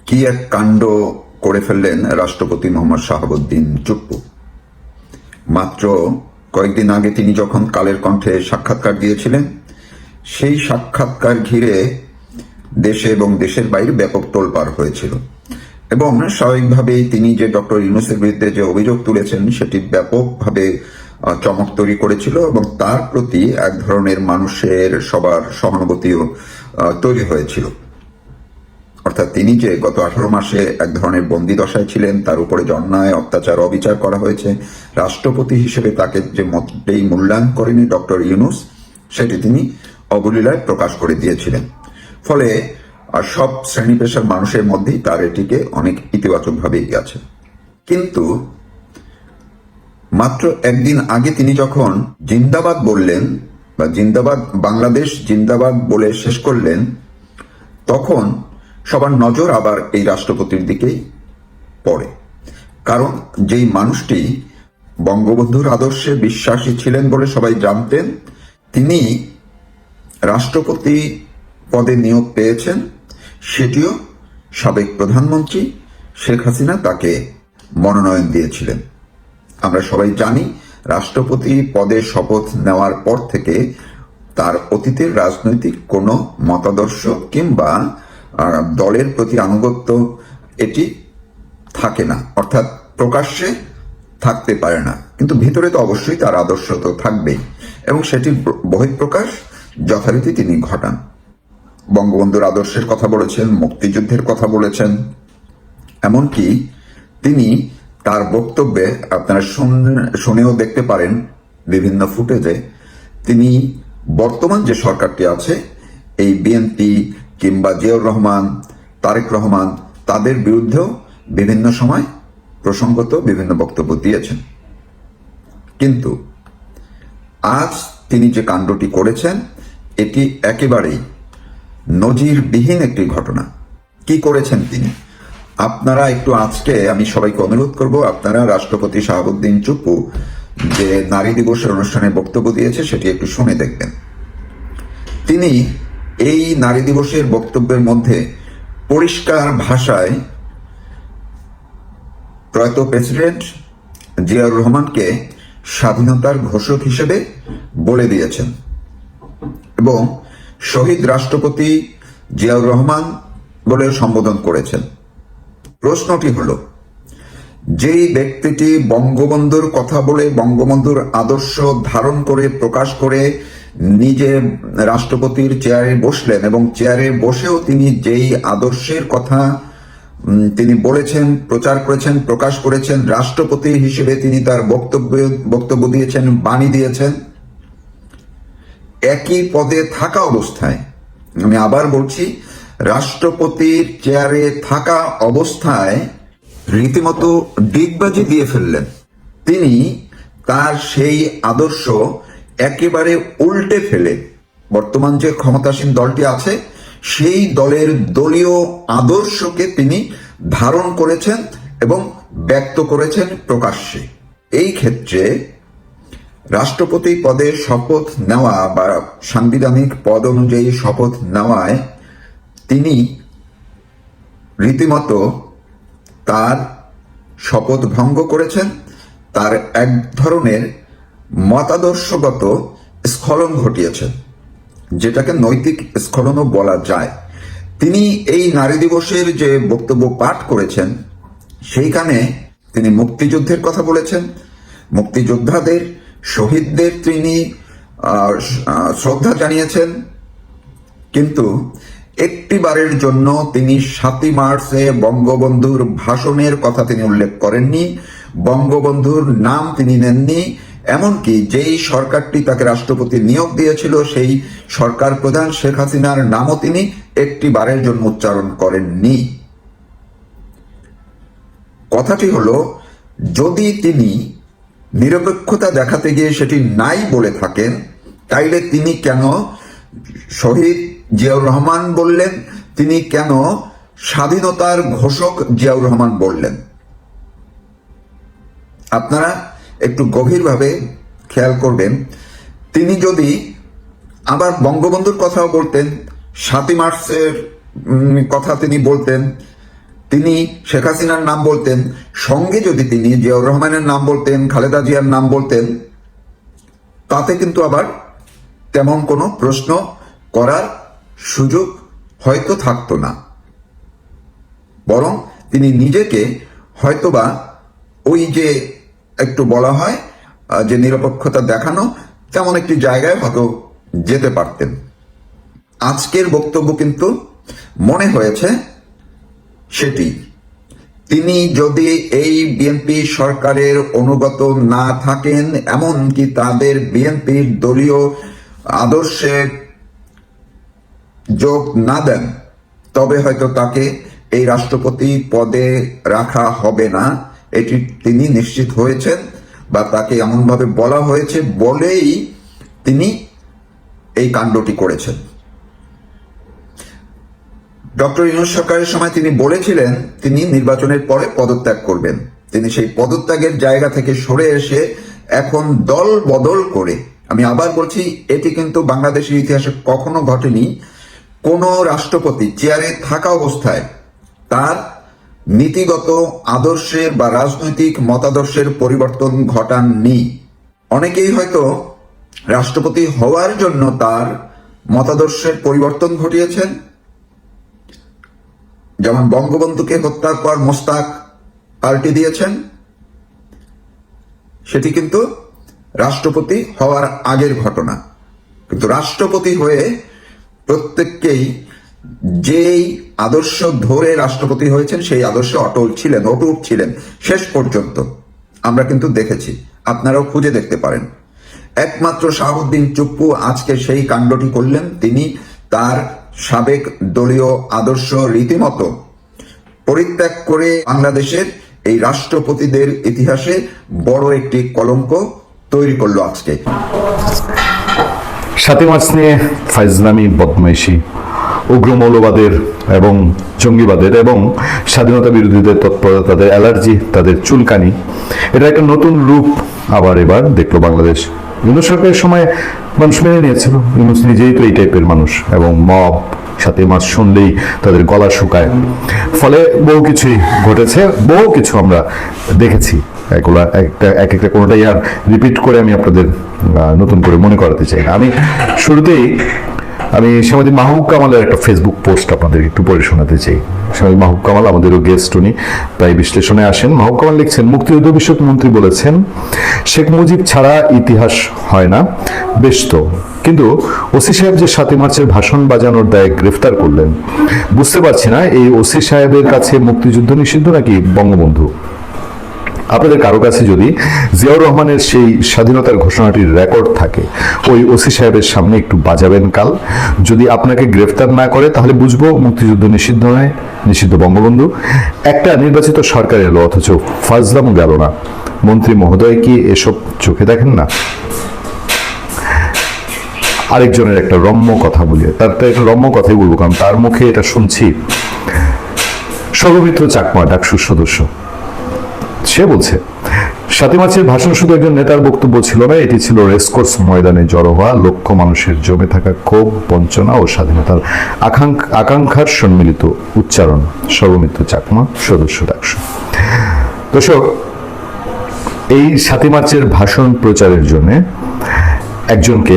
কি এক কাণ্ড করে ফেললেন রাষ্ট্রপতি মোহাম্মদ শাহাবুদ্দিন চুপ্পু। মাত্র কয়েকদিন আগে তিনি যখন কালের কণ্ঠে সাক্ষাৎকার দিয়েছিলেন, সেই সাক্ষাৎকার ঘিরে দেশে এবং দেশের বাইরে ব্যাপক তোলপাড় হয়েছিল এবং স্বাভাবিকভাবেই তিনি যে ডক্টর ইউনূসের বিরুদ্ধে যে অভিযোগ তুলেছেন সেটি ব্যাপকভাবে চমক তৈরি করেছিল এবং তার প্রতি এক ধরনের মানুষের সবার সহানুভূতিও তৈরি হয়েছিল। অর্থাৎ তিনি যে গত 18 মাসে এক ধরনের বন্দি দশায় ছিলেন, তার উপরে যে অন্যায় অত্যাচার অবিচার করা হয়েছে, রাষ্ট্রপতি হিসেবে তাকে যে মোটেই মূল্যায়ন করেনি ডক্টর ইউনূস, সেটি তিনি অবলীলায় প্রকাশ করে দিয়েছিলেন। ফলে সব শ্রেণী পেশার মানুষের মধ্যেই তার এটিকে অনেক ইতিবাচকভাবেই গেছে। কিন্তু মাত্র একদিন আগে তিনি যখন জিন্দাবাদ বললেন বা জিন্দাবাদ বাংলাদেশ জিন্দাবাদ বলে শেষ করলেন, তখন সবার নজর আবার এই রাষ্ট্রপতির দিকেই পড়ে। কারণ যেই মানুষটি বঙ্গবন্ধুর আদর্শে বিশ্বাসী ছিলেন বলে সবাই জানতেন, তিনি রাষ্ট্রপতি পদে নিয়োগ পেয়েছেন, সেটিও সাবেক প্রধানমন্ত্রী শেখ হাসিনা তাকে মনোনয়ন দিয়েছিলেন। আমরা সবাই জানি রাষ্ট্রপতি পদে শপথ নেওয়ার পর থেকে তার অতীতের রাজনৈতিক কোনো মতাদর্শ কিংবা দলের প্রতি আনুগত্য এটি থাকে না, অর্থাৎ প্রকাশ্যে থাকতে পারে না, কিন্তু ভিতরে তো অবশ্যই তার আদর্শ তো থাকবেই এবং সেটির বহিঃপ্রকাশ যথারীতি তিনি ঘটান। বঙ্গবন্ধুর আদর্শের কথা বলেছেন, মুক্তিযুদ্ধের কথা বলেছেন, এমনকি তিনি তার বক্তব্যে আপনারা শুনেও দেখতে পারেন বিভিন্ন ফুটেজে, তিনি বর্তমান যে সরকারটি আছে এই বিএনপি কিংবা জিয়াউর রহমান, তারেক রহমান, তাদের বিরুদ্ধেও বিভিন্ন সময় প্রসঙ্গত বিভিন্ন বক্তব্য দিয়েছেন। কিন্তু আজ তিনি যে কাণ্ডটি করেছেন এটি একেবারেই নজিরবিহীন একটি ঘটনা। কি করেছেন তিনি? আপনারা একটু আজকে আমি সবাইকে অনুরোধ করব, আপনারা রাষ্ট্রপতি শাহাবুদ্দিন চুপ্পু যে নারী দিবসের অনুষ্ঠানে বক্তব্য দিয়েছে সেটি একটু শুনে দেখবেন। তিনি এই নারী দিবসের বক্তব্যের মধ্যে পরিষ্কার ভাষায় প্রয়াত প্রেসিডেন্ট জিয়াউর রহমানকে স্বাধীনতার ঘোষক হিসেবে বলে দিয়েছেন এবং শহীদ রাষ্ট্রপতি জিয়াউর রহমান বলে সম্বোধন করেছেন। প্রশ্নটি হলো, যেই ব্যক্তিটি বঙ্গবন্ধুর কথা বলে বঙ্গবন্ধুর আদর্শ ধারণ করে প্রকাশ করে নিজে রাষ্ট্রপতির চেয়ারে বসলেন এবং চেয়ারে বসেও তিনি যেই আদর্শের কথা তিনি বলেছেন, প্রচার করেছেন, প্রকাশ করেছেন, রাষ্ট্রপতি হিসেবে তিনি তার বক্তব্য দিয়েছেন, বাণী দিয়েছেন, একই পদে থাকা অবস্থায়, আমি আবার বলছি, রাষ্ট্রপতির চেয়ারে থাকা অবস্থায় রীতিমতো ডিগবাজি দিয়ে ফেললেন। তিনি তার সেই আদর্শ একেবারে উল্টে ফেলে বর্তমান যে ক্ষমতাসীন দলটি আছে সেই দলের দলীয় আদর্শকে তিনি ধারণ করেছেন এবং ব্যক্ত করেছেন প্রকাশ্যে। এই ক্ষেত্রে রাষ্ট্রপতি পদে শপথ নেওয়া বা সাংবিধানিক পদ অনুযায়ী শপথ নেওয়ায় তিনি রীতিমতো তার শপথ ভঙ্গ করেছেন, তার এক ধরনের মতাদর্শগত স্খলন ঘটিয়েছেন, যেটাকে নৈতিক স্খলনও বলা যায়। তিনি এই নারী দিবসের যে বক্তব্য পাঠ করেছেন সেইখানে তিনি মুক্তিযুদ্ধের কথা বলেছেন, মুক্তিযোদ্ধাদের শহীদদের তিনি শ্রদ্ধা জানিয়েছেন, কিন্তু একটিবারের জন্য তিনি 7ই মার্চে বঙ্গবন্ধুর ভাষণের কথা তিনি উল্লেখ করেননি, বঙ্গবন্ধুর নাম তিনি নেননি, এমনকি যেই সরকারটি তাকে রাষ্ট্রপতি নিয়োগ দিয়েছিল সেই সরকার প্রধান শেখ হাসিনার নামও তিনি একটিবারের জন্য উচ্চারণ করেননি। কথাটি হলো, যদি তিনি নিরপেক্ষতা দেখাতে গিয়ে সেটি নাই বলে থাকেন, তাইলে তিনি কেন শহীদ জিয়াউর রহমান বললেন, তিনি কেন স্বাধীনতার ঘোষক জিয়াউর রহমান বললেন? আপনারা একটু গভীরভাবে খেয়াল করবেন, তিনি যদি আবার বঙ্গবন্ধুর কথাও বলতেন, 7ই মার্চের কথা তিনি বলতেন, তিনি শেখ হাসিনার নাম বলতেন, সঙ্গে যদি তিনি জিয়াউর রহমানের নাম বলতেন, খালেদা জিয়ার নাম বলতেন, তাতে কিন্তু আবার তেমন কোনো প্রশ্ন করার সুযোগ হয়তো থাকতো না। বরং তিনি নিজেকে হয়তোবা ওই যে একটু বলা হয় যে নিরপেক্ষতা দেখানো, তেমন একটি জায়গায় হয়তো যেতে পারতেন। আজকের বক্তব্য কিন্তু মনে হয়েছে সেটি। তিনি যদি এই বিএনপি সরকারের অনুগত না থাকেন, এমনকি তাদের বিএনপির দলীয় আদর্শে যোগ না দেন, তবে হয়তো তাকে এই রাষ্ট্রপতি পদে রাখা হবে না, এটি তিনি নিশ্চিত হয়েছেন, বা তাকে এমনভাবে বলা হয়েছে বলেই তিনি এই কাণ্ডটি করেছেন। ডক্টর ইউনূস সরকারের সময় তিনি বলেছিলেন তিনি নির্বাচনের পরে পদত্যাগ করবেন। তিনি সেই পদত্যাগের জায়গা থেকে সরে এসে এখন দল বদল করে, আমি আবার বলছি, এটি কিন্তু বাংলাদেশের ইতিহাসে কখনো ঘটেনি, কোন রাষ্ট্রপতি চেয়ারে থাকা অবস্থায় তার নীতিগত আদর্শের বা রাজনৈতিক মতাদর্শের পরিবর্তন ঘটাননি। অনেকেই হয়তো রাষ্ট্রপতি হওয়ার জন্য তার মতাদর্শের পরিবর্তন ঘটিয়েছেন, যেমন বঙ্গবন্ধুকে হত্যার পর মোস্তাক পাল্টে দিয়েছেন, সেটি কিন্তু রাষ্ট্রপতি হওয়ার আগের ঘটনা। কিন্তু রাষ্ট্রপতি হয়ে প্রত্যেককেই যেই আদর্শ ধরে রাষ্ট্রপতি হয়েছেন সেই আদর্শে অটল ছিলেন, অটুট ছিলেন শেষ পর্যন্ত। আমরা কিন্তু দেখেছি, আপনারাও খুঁজে দেখতে পারেন। একমাত্র শাহাবুদ্দিন চুপ্পু আজকে সেই কাণ্ডটি করলেন। তিনি তার সাবেক দলীয় আদর্শ রীতিমতো পরিত্যাগ করে বাংলাদেশের এই রাষ্ট্রপতিদের ইতিহাসে বড় একটি কলঙ্ক তৈরি করলো আজকে। ৭ই মার্চ নিয়ে ফাইজলামি, বদমাইশি, উগ্র মৌলবাদের এবং জঙ্গিবাদের এবং স্বাধীনতা বিরোধীদের তৎপরতা, তাদের অ্যালার্জি, তাদের চুলকানি, এটা একটা নতুন রূপ এবার দেখলো বাংলাদেশ। ইউনূস সরকারের সময় মানুষ মেনে নিয়েছিল, ইউনূস নিজেই তো এই টাইপের মানুষ, এবং মব ৭ই মার্চ শুনলেই তাদের গলা শুকায়। ফলে বহু কিছুই ঘটেছে, বহু কিছু আমরা দেখেছি। এগুলা এক একটা কোনোটাই আর রিপিট করে আমি আপনাদের নতুন করে মনে করাতে চাই না। আমি শুরুতেই সাংবাদিক মাহবুব কামালের একটা ফেসবুক পোস্ট আপনাদের একটু পড়ে শোনাতে চাই। সাংবাদিক মাহবুব কামাল আমাদেরও গেস্ট, উনি প্রায় বিশ্লেষণে আসেন। মাহবুব কামাল লিখছেন, মুক্তিযুদ্ধ বিষয়ক মন্ত্রী বলেছেন শেখ মুজিব ছাড়া ইতিহাস হয় না। বেশ তো, কিন্তু ওসি সাহেব যে ৭ই মার্চের ভাষণ বাজানোর দায়ে গ্রেফতার করলেন, বুঝতে পারছি না এই ওসি সাহেবের কাছে মুক্তিযুদ্ধ নিষিদ্ধ নাকি বঙ্গবন্ধু। আপনাদের কারো কাছে যদি জিয়াউর রহমানের সেই স্বাধীনতার ঘোষণাটির রেকর্ড থাকে, ওই ওসি সাহেবের সামনে একটু বাজাবেন কাল। যদি আপনাকে গ্রেফতার না করে তাহলে বুঝবো মুক্তিযুদ্ধ নিষিদ্ধ নয়, নিষিদ্ধ বঙ্গবন্ধু। একটা নির্বাচিত সরকার এলো, অথচ ফাজলামও গেল না। মন্ত্রী মহোদয় কি এসব চোখে দেখেন না? আরেকজনের একটা রম্য কথা বলিয়ে, তার একটা রম্য কথাই বলবো, কারণ তার মুখে এটা শুনছি। সর্বমিত্র চাকমা, ডাকসুর সদস্য, সে বলছে ৭ই মার্চের ভাষণ শুধু একজন নেতার বক্তব্য ছিল না, এটি ছিল রেসকোর্স ময়দানে জড়ো হওয়া লক্ষ মানুষের জমে থাকা ক্ষোভ, বঞ্চনা ও স্বাধীনতার আকাঙ্ক্ষার সম্মিলিত উচ্চারণ। সর্বমিত্র চাকমা, সদস্য ডাকসু। দর্শক, এই ৭ই মার্চের ভাষণ প্রচারের জন্য একজনকে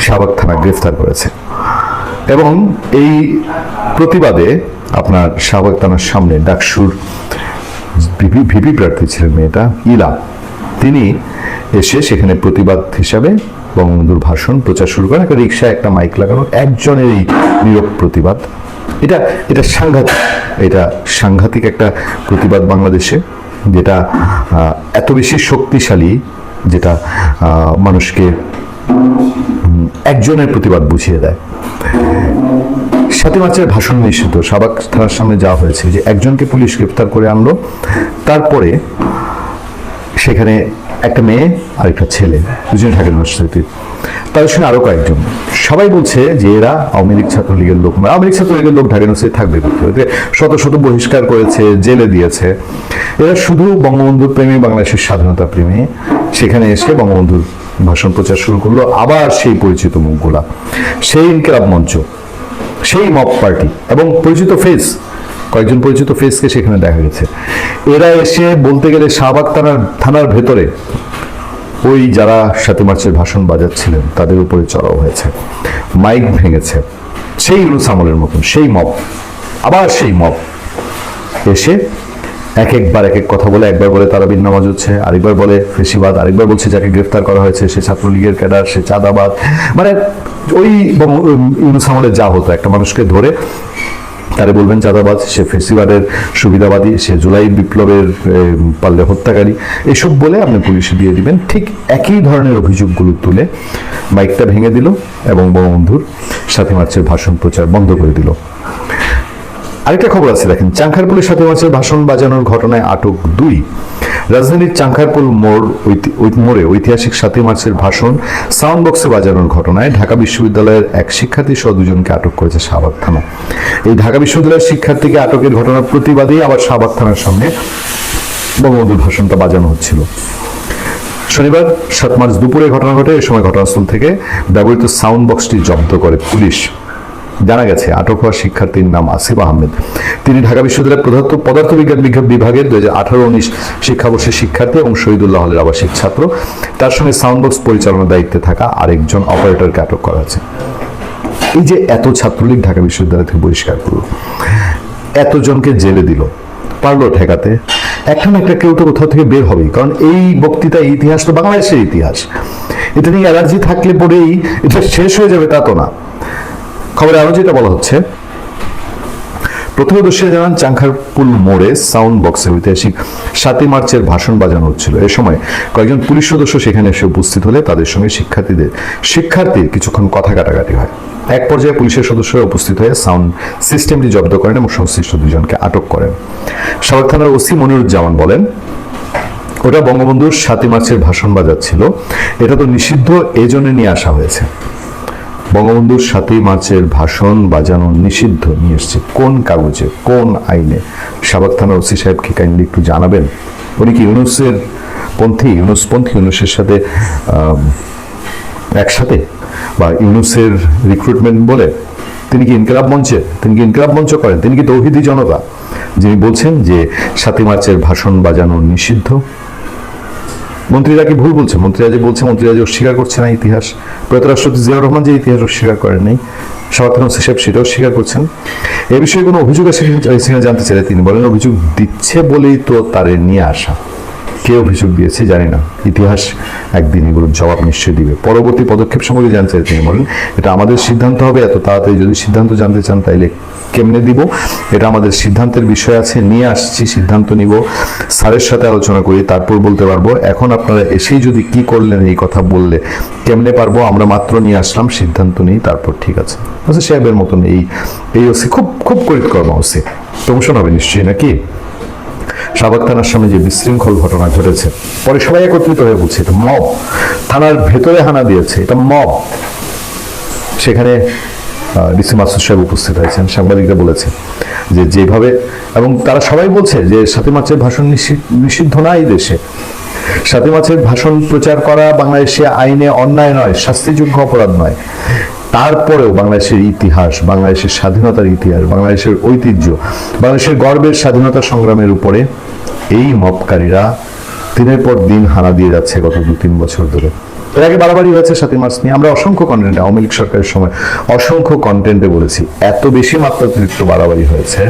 শাহবাগ থানা গ্রেফতার করেছে, এবং এই প্রতিবাদে আপনার শাহবাগ থানার সামনে ডাকসুর ভিপি প্রার্থী ছিলেন মেয়েটা ইলা, তিনি এসে সেখানে প্রতিবাদ হিসাবে বঙ্গবন্ধুর ভাষণ প্রচার শুরু করেন। একটা রিক্সায় একটা মাইক লাগানো, একজনের এই নীরব প্রতিবাদ। এটা সাংঘাতিক, এটা সাংঘাতিক একটা প্রতিবাদ বাংলাদেশে, যেটা এত বেশি শক্তিশালী, যেটা মানুষকে একজনের প্রতিবাদ বুঝিয়ে দেয়। ৭ই মার্চের ভাষণ নিষিদ্ধ, শাহবাগ থানার সামনে যাওয়া হয়েছে, যে একজনকে পুলিশ গ্রেফতার করে আনলো, তারপরে সেখানে একটা মেয়ে আর একটা ছেলে, দুজন ঢাকা ইউনিভার্সিটির, তাদের সঙ্গে আরো কয়েকজন। সবাই বলছে যে এরা আওয়ামী লীগ ছাত্রলীগের লোক, আওয়ামী লীগ ছাত্রলীগের লোক ঢাকা ইউনিভার্সিটি থাকবে, শত শত বহিষ্কার করেছে, জেলে দিয়েছে। এরা শুধু বঙ্গবন্ধুর প্রেমী, বাংলাদেশের স্বাধীনতা প্রেমী। সেখানে এসে বঙ্গবন্ধুর ভাষণ প্রচার শুরু করলো, আবার সেই পরিচিত মুখগুলা, সেই ইনকিলাব মঞ্চ, সেই মব পার্টি এবং পরিচিত ফেস কয়েকজন পরিচিত ফেসকে সেখানে দেখা গেছে। এরা এসে বলতে গেলে শাহবাগ থানার ভেতরে ওই যারা 7 মার্চের ভাষণ বাজাচ্ছিলেন তাদের উপরে চড়াও হয়েছে, মাইক ভেঙেছে, সেই ইউনূস আমলের মতন সেই মব, আবার সেই মব এসে এক এক কথা বলে, একবার বলে তারাবির নামাজ হচ্ছে, আরেকবার বলে ফেসিবাদ, আরেকবার বলছে যাকে গ্রেফতার করা হয়েছে সে ছাত্রলীগের ক্যাডার, সে চাঁদাবাদ। মানে ওই ইউনূস আমলে যা হতো, একটা মানুষকে ধরে তারে বলবেন চাঁদাবাজ, সে ফেসিবাদের সুবিধাবাদী, সে জুলাই বিপ্লবের পাল্লে হত্যাকারী, এসব বলে আপনি পুলিশে দিয়ে দিবেন। ঠিক একই ধরনের অভিযোগগুলো তুলে মাইকটা ভেঙে দিল এবং বঙ্গবন্ধুর 7 মার্চের ভাষণ প্রচার বন্ধ করে দিল। আরেকটা খবর আছে দেখেন, চাংখারপুলের 7 মার্চের ভাষণ বাজানোর ঘটনায় আটক 2। রাজধানীর চাংখারপুল মোড়ে ঐতিহাসিক 7 মার্চের ভাষণ সাউন্ড বক্সে বাজানোর ঘটনায় ঢাকা বিশ্ববিদ্যালয়ের এক শিক্ষার্থী সহ 2 জনকে আটক করেছে শাহবাগ থানা। এই ঢাকা বিশ্ববিদ্যালয়ের শিক্ষার্থীকে আটকের ঘটনার প্রতিবাদেই আবার শাহবাগ থানার সামনে বঙ্গবন্ধুর ভাষণটা বাজানো হচ্ছিল। শনিবার 7 মার্চ দুপুরে ঘটনা ঘটে। এ সময় ঘটনাস্থল থেকে ব্যবহৃত সাউন্ড বক্সটি জব্দ করে পুলিশ। জানা গেছে আটক হওয়া শিক্ষার্থীর নাম আসিফ আহমেদ। তিনি ঢাকা বিশ্ববিদ্যালয়ের পদার্থবিজ্ঞান বিভাগের 2018-19 শিক্ষাবর্ষের শিক্ষার্থী এবং শহীদুল্লাহ হলের আবাসিক ছাত্র। তার সঙ্গে সাউন্ড বক্স পরিচালনার দায়িত্বে থাকা আরেকজন অপারেটরকে আটক করা হয়েছে। এই যে এত ছাত্রলীগ ঢাকা বিশ্ববিদ্যালয় থেকে বহিষ্কার করল, এতজনকে জেলে দিল, পারলো ঠেকাতে? একটা না একটা কেউ তো কোথাও থেকে বের হবেই, কারণ এই বক্তৃতা ইতিহাস তো বাংলাদেশের ইতিহাস। এটা নিয়ে অ্যালার্জি থাকলে পরেই এটা শেষ হয়ে যাবে তা তো না। খবরে আরো যেটা বলা হচ্ছে, প্রত্যক্ষদর্শীরা জানান চাংখারপুল মোড়ে সাউন্ড বক্সে ঐতিহাসিক 7 মার্চের ভাষণ বাজানো হচ্ছিল। এ সময় কয়েকজন পুলিশ সদস্য সেখানে এসে উপস্থিত হলে তাদের সঙ্গে শিক্ষার্থীর কিছুক্ষণ কথা কাটাকাটি হয়। এক পর্যায়ে পুলিশের সদস্যরা উপস্থিত হয়ে সাউন্ড সিস্টেমটি জব্দ করেন এবং সংশ্লিষ্ট 2 জনকে আটক করেন। শাহবাগ থানার ওসি মনিরুজ্জামান বলেন, ওটা বঙ্গবন্ধুর 7 মার্চের ভাষণ বাজাচ্ছিল, এটা তো নিষিদ্ধ, এজন্য নিয়ে আসা হয়েছে। বঙ্গবন্ধুর 7 মার্চের ভাষণ বাজানো নিষিদ্ধ নিয়ে এসছে কোন কাগজে, কোন আইনে? শাহবাগ থানার ওসি সাহেব কি কাইন্ডলি একটু জানাবেন? উনি কি ইউনূসের সাথে একসাথে, বা ইউনূসের রিক্রুটমেন্ট বলে তিনি কি ইনকিলাব মঞ্চ করেন? তিনি কি তৌহিদি জনতা যিনি বলছেন যে 7 মার্চের ভাষণ বাজানো নিষিদ্ধ? মন্ত্রীরা কি ভুল বলছে? মন্ত্রীরা যে অস্বীকার করছে না ইতিহাস। প্রয়াত রাষ্ট্রপতি জিয়াউর রহমান যে ইতিহাস অস্বীকার করেন নাই, শাহবাগ থানার ওসি সাহেব সেটাও স্বীকার করছেন। এ বিষয়ে কোনো অভিযোগ আছে জানতে চাইলে তিনি বলেন, অভিযোগ দিচ্ছে বলেই তো তারে নিয়ে আসা। কে অভিযোগ দিয়েছে জানি না, ইতিহাস একদিন এগুলোর জবাব নিশ্চয়ই দিবে। পরবর্তী পদক্ষেপ সম্পর্কে জানতে চাইলে তিনি বলেন, এটা আমাদের সিদ্ধান্ত হবে, এত তাড়াতাড়ি যদি সিদ্ধান্ত জানতে চান তাইলে কেমনে দিব, এটা আমাদের সিদ্ধান্তের বিষয় আছে, নিয়ে আসছি, সিদ্ধান্ত নিব, স্যারের সাথে আলোচনা করি, তারপর বলতে পারবো। এখন আপনারা এসেই যদি কি করলেন এই কথা বললে কেমনে পারবো? আমরা মাত্র নিয়ে আসলাম, সিদ্ধান্ত নেই, তারপর ঠিক আছে। সাহেবের মতন এই ওসি খুব করিতকর্মা ওসি, প্রমোশন হবে নিশ্চয়ই নাকি? শাহবাগ থানার সামনে যে বিশৃঙ্খল ঘটনা ঘটেছে, পরে সবাই একত্রিত হয়ে বলছে এটা মব, থানার ভেতরে হানা দিয়েছে, এটা মব। সেখানে ডিসি মাসুদ সাহেব উপস্থিত হয়েছেন, সাংবাদিকরা বলেছে যে যেভাবে, এবং তারা সবাই বলছে যে 7 মার্চের ভাষণ নিষিদ্ধ না এই দেশে। 7 মার্চের ভাষণ প্রচার করা বাংলাদেশে আইনে অন্যায় নয়, শাস্তিযোগ্য অপরাধ নয়। তারপরেও বাংলাদেশের ইতিহাস, বাংলাদেশের স্বাধীনতার ইতিহাস, বাংলাদেশের ঐতিহ্য, বাংলাদেশের গর্বের স্বাধীনতা সংগ্রামের উপরে এই মবকারীরা দিনের পর দিন হানা দিয়ে যাচ্ছে গত 2-3 বছর ধরে। এর আগে বাড়াবাড়ি হয়েছে 7 মার্চ নিয়ে, আমরা অসংখ্য কন্টেন্টে, আওয়ামী লীগ সরকারের সময় অসংখ্য কন্টেন্টে বলেছি, এত বেশি মাত্রাতিরিক্ত বাড়াবাড়ি হয়েছে